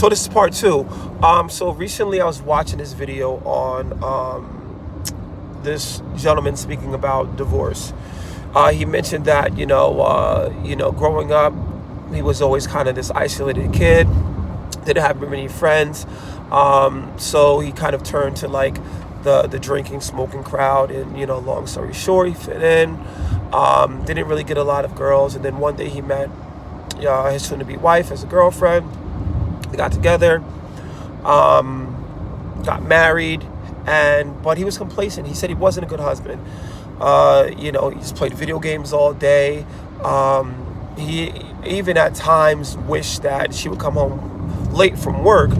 So this is part two. So recently I was watching this video on this gentleman speaking about divorce. He mentioned that growing up, he was always kind of this isolated kid, didn't have many friends. So he kind of turned to like the drinking, smoking crowd, and long story short, he fit in. Didn't really get a lot of girls, and then one day he met his soon-to-be wife as a girlfriend. They got together, got married, but he was complacent. He said he wasn't a good husband. He just played video games all day. He even at times wished that she would come home late from work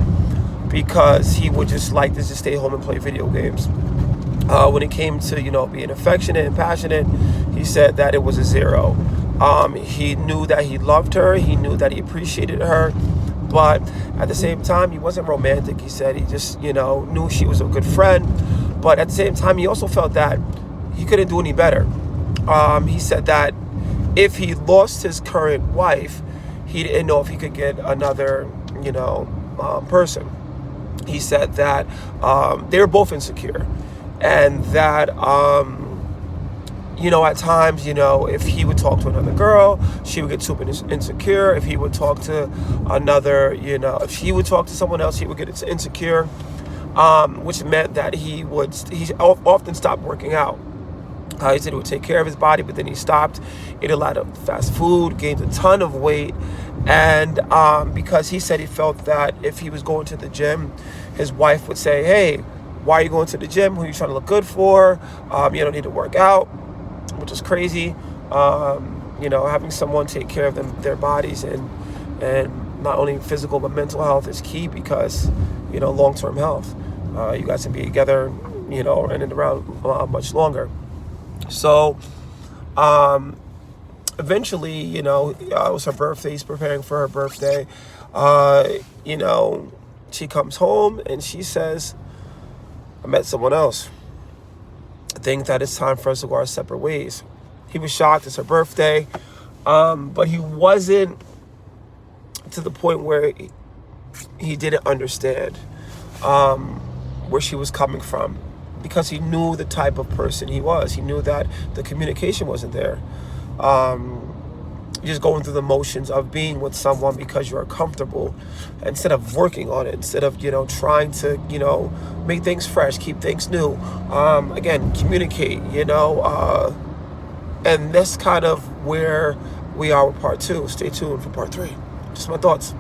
because he would just like to just stay home and play video games. When it came to being affectionate and passionate, he said that it was a zero. He knew that he loved her. He knew that he appreciated her. But at the same time, he wasn't romantic. He said he just, knew she was a good friend. But at the same time, he also felt that he couldn't do any better. He said that if he lost his current wife, he didn't know if he could get another, person. He said that they were both insecure. And that, at times, if he would talk to another girl, she would get super insecure. If he would talk to another, if she would talk to someone else, he would get insecure, which meant that he often stopped working out. He said he would take care of his body, but then he stopped, ate a lot of fast food, gained a ton of weight. And because he said he felt that if he was going to the gym, his wife would say, "Hey, why are you going to the gym? Who are you trying to look good for? You don't need to work out," which is crazy. Having someone take care of their bodies and not only physical but mental health is key because, long-term health. You guys can be together, and around much longer. So, eventually, it was her birthday. He's preparing for her birthday. She comes home and she says, "I met someone else. I think that it's time for us to go our separate ways." He was shocked. It's her birthday. But he wasn't to the point where he didn't understand where she was coming from, because he knew the type of person he was. He knew that the communication wasn't there. Just going through the motions of being with someone because you're comfortable instead of working on it, instead of, trying to, make things fresh, keep things new. Again, communicate, and that's kind of where we are with part two. Stay tuned for part three. Just my thoughts.